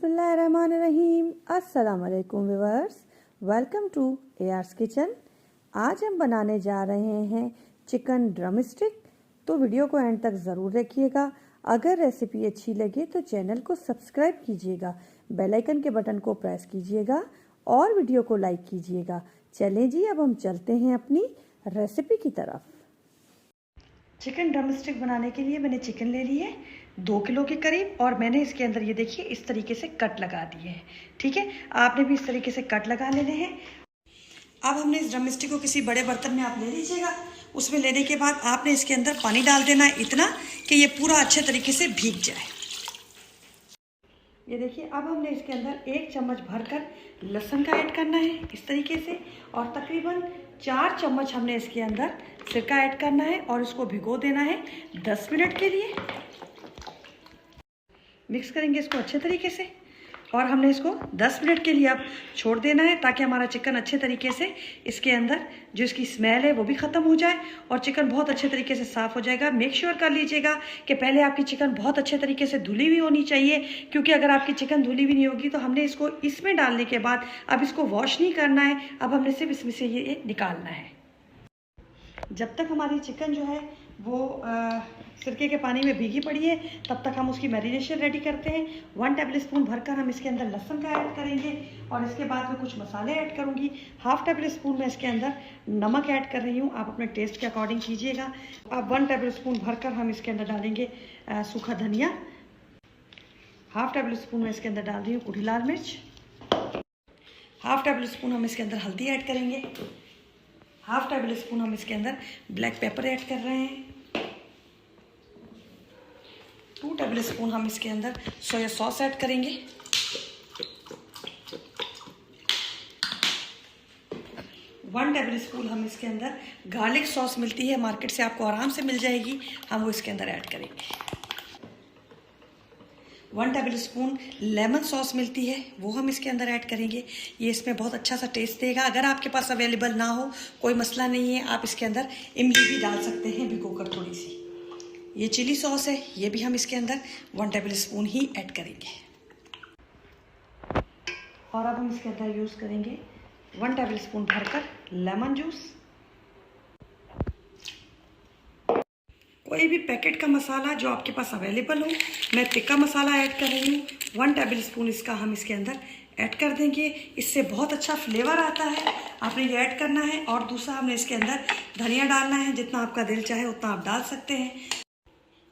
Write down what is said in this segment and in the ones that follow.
बिस्मिल्लाहिर्रहमानिर्रहीम। अस्सलाम वालेकुम viewers, welcome to AR's kitchen. आज हम बनाने जा रहे हैं चिकन ड्रम स्टिक, तो वीडियो को एंड तक ज़रूर देखिएगा। अगर रेसिपी अच्छी लगे तो चैनल को सब्सक्राइब कीजिएगा, बेल आइकन के बटन को प्रेस कीजिएगा और वीडियो को लाइक कीजिएगा। चलें जी, अब हम चलते हैं अपनी रेसिपी की तरफ। चिकन ड्रम स्टिक बनाने के लिए मैंने चिकन ले ली है 2 किलो के करीब, और मैंने इसके अंदर ये देखिए इस तरीके से कट लगा दिए हैं। ठीक है, आपने भी इस तरीके से कट लगा लेने हैं। अब हमने इस ड्रम स्टिक को किसी बड़े बर्तन में आप ले लीजिएगा। उसमें लेने के बाद आपने इसके अंदर पानी डाल देना है इतना कि ये पूरा अच्छे तरीके से भीग जाए। ये देखिए, अब हमने इसके अंदर 1 चम्मच भरकर लहसुन का ऐड करना है इस तरीके से, और तकरीबन 4 चम्मच हमने इसके अंदर सिरका ऐड करना है और इसको भिगो देना है 10 मिनट के लिए। मिक्स करेंगे इसको अच्छे तरीके से और हमने इसको 10 मिनट के लिए अब छोड़ देना है ताकि हमारा चिकन अच्छे तरीके से इसके अंदर जो इसकी स्मेल है वो भी ख़त्म हो जाए और चिकन बहुत अच्छे तरीके से साफ़ हो जाएगा। मेक श्योर कर लीजिएगा कि पहले आपकी चिकन बहुत अच्छे तरीके से धुली हुई होनी चाहिए, क्योंकि अगर आपकी चिकन धुली हुई नहीं होगी तो हमने इसको इसमें डालने के बाद अब इसको वॉश नहीं करना है, अब हमने सिर्फ इसमें से ये निकालना है। जब तक हमारी चिकन जो है वो सिरके के पानी में भीगी पड़ी है तब तक हम उसकी मैरिनेशन रेडी करते हैं। 1 टेबल स्पून भरकर हम इसके अंदर लहसुन का ऐड करेंगे और इसके बाद में कुछ मसाले ऐड करूंगी। 1/2 टेबल स्पून में इसके अंदर नमक ऐड कर रही हूँ, आप अपने टेस्ट के अकॉर्डिंग कीजिएगा। अब 1 टेबल स्पून भरकर हम इसके अंदर डालेंगे सूखा धनिया। 1/2 टेबल स्पून में इसके अंदर डाल रही हूँ कुटी लाल मिर्च। 1/2 टेबल स्पून हम इसके अंदर हल्दी ऐड करेंगे। 1/2 टेबल स्पून हम इसके अंदर ब्लैक पेपर ऐड कर रहे हैं। 2 टेबल स्पून हम इसके अंदर सोया सॉस ऐड करेंगे। 1 टेबल स्पून हम इसके अंदर गार्लिक सॉस मिलती है मार्केट से, आपको आराम से मिल जाएगी, हम वो इसके अंदर ऐड करेंगे। 1 टेबल स्पून लेमन सॉस मिलती है, वो हम इसके अंदर ऐड करेंगे। ये इसमें बहुत अच्छा सा टेस्ट देगा। अगर आपके पास अवेलेबल ना हो कोई मसला नहीं है, आप इसके अंदर इमली भी डाल सकते हैं भिगोकर थोड़ी सी। ये चिली सॉस है, ये भी हम इसके अंदर 1 टेबल स्पून ही ऐड करेंगे। और अब हम इसके अंदर यूज़ करेंगे 1 टेबल स्पून भरकर लेमन जूस। कोई भी पैकेट का मसाला जो आपके पास अवेलेबल हो, मैं टिक्का मसाला ऐड कर रही हूँ। 1 टेबल स्पून इसका हम इसके अंदर ऐड कर देंगे, इससे बहुत अच्छा फ्लेवर आता है, आपने ये ऐड करना है। और दूसरा हमने इसके अंदर धनिया डालना है, जितना आपका दिल चाहे उतना आप डाल सकते हैं।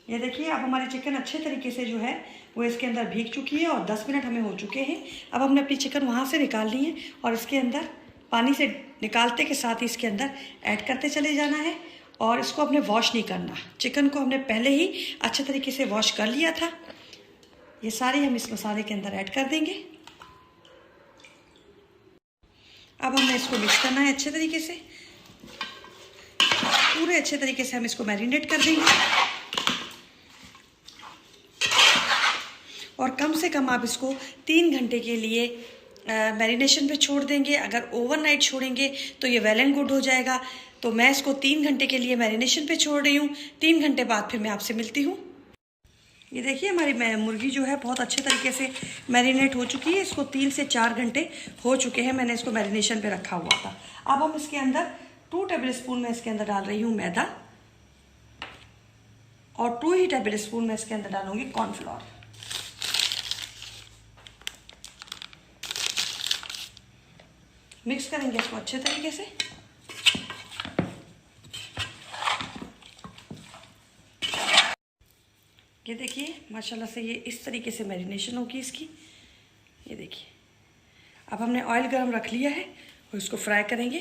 ये देखिए, अब हमारी चिकन अच्छे तरीके से जो है वो इसके अंदर भीग चुकी है और 10 मिनट हमें हो चुके हैं। अब हमने अपनी चिकन वहाँ से निकालनी है और इसके अंदर पानी से निकालते के साथ ही इसके अंदर ऐड करते चले जाना है और इसको हमने वॉश नहीं करना। चिकन को हमने पहले ही अच्छे तरीके से वॉश कर लिया था। ये सारे हम इस मसाले के अंदर ऐड कर देंगे। अब हमने इसको मिक्स करना है अच्छे तरीके से, पूरे अच्छे तरीके से हम इसको मैरिनेट कर देंगे। और कम से कम आप इसको 3 घंटे के लिए मैरिनेशन पे छोड़ देंगे। अगर ओवरनाइट छोड़ेंगे तो ये वेल एंड गुड हो जाएगा। तो मैं इसको 3 घंटे के लिए मैरिनेशन पे छोड़ रही हूँ। 3 घंटे बाद फिर मैं आपसे मिलती हूँ। ये देखिए, हमारी मुर्गी जो है बहुत अच्छे तरीके से मैरिनेट हो चुकी है। इसको 3 से 4 घंटे हो चुके हैं, मैंने इसको मैरिनेशन पे रखा हुआ था। अब हम इसके अंदर 2 टेबल स्पून में इसके अंदर डाल रही हूँ मैदा और 2 ही टेबल स्पून में इसके अंदर डालूंगी कॉर्नफ्लोर। मिक्स करेंगे इसको अच्छे तरीके से। ये देखिए, माशाल्लाह से ये इस तरीके से मैरिनेशन होगी इसकी। ये देखिए, अब हमने ऑयल गरम रख लिया है और इसको फ्राई करेंगे।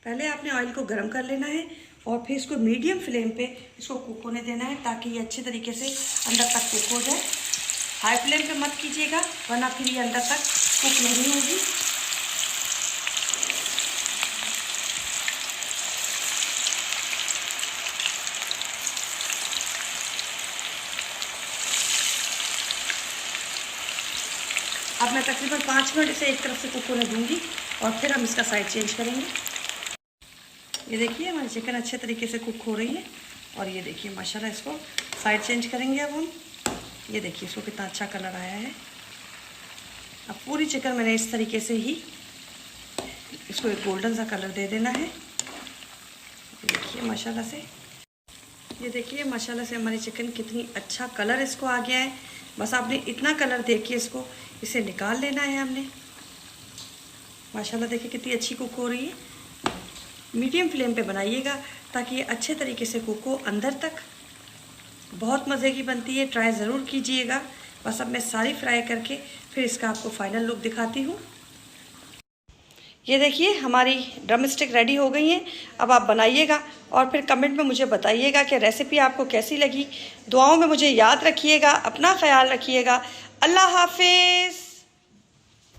पहले आपने ऑयल को गरम कर लेना है और फिर इसको मीडियम फ्लेम पे इसको कुक होने देना है ताकि ये अच्छे तरीके से अंदर तक कुक हो जाए। हाई फ्लेम पे मत कीजिएगा वरना फिर ये अंदर तक कुक नहीं होगी। अब मैं तकरीबन 5 मिनट इसे एक तरफ से कुक होने दूंगी और फिर हम इसका साइड चेंज करेंगे। ये देखिए, हमारी चिकन अच्छे तरीके से कुक हो रही है और ये देखिए माशाल्लाह, इसको साइड चेंज करेंगे अब हम। ये देखिए इसको कितना अच्छा कलर आया है। अब पूरी चिकन मैंने इस तरीके से ही इसको एक गोल्डन सा कलर दे देना है। देखिए माशाल्लाह से, ये देखिए माशाल्लाह से हमारी चिकन कितनी अच्छा कलर इसको आ गया है। बस आपने इतना कलर देके इसे निकाल लेना है हमने। माशाल्लाह देखिए कितनी अच्छी कुक हो रही है। मीडियम फ्लेम पे बनाइएगा ताकि ये अच्छे तरीके से कुक हो अंदर तक। बहुत मज़े की बनती है, ट्राई ज़रूर कीजिएगा। बस अब मैं सारी फ्राई करके फिर इसका आपको फाइनल लुक दिखाती हूँ। ये देखिए हमारी ड्रम स्टिक रेडी हो गई हैं। अब आप बनाइएगा और फिर कमेंट में मुझे बताइएगा कि रेसिपी आपको कैसी लगी। दुआओं में मुझे याद रखिएगा, अपना ख्याल रखिएगा। अल्लाह हाफिज़।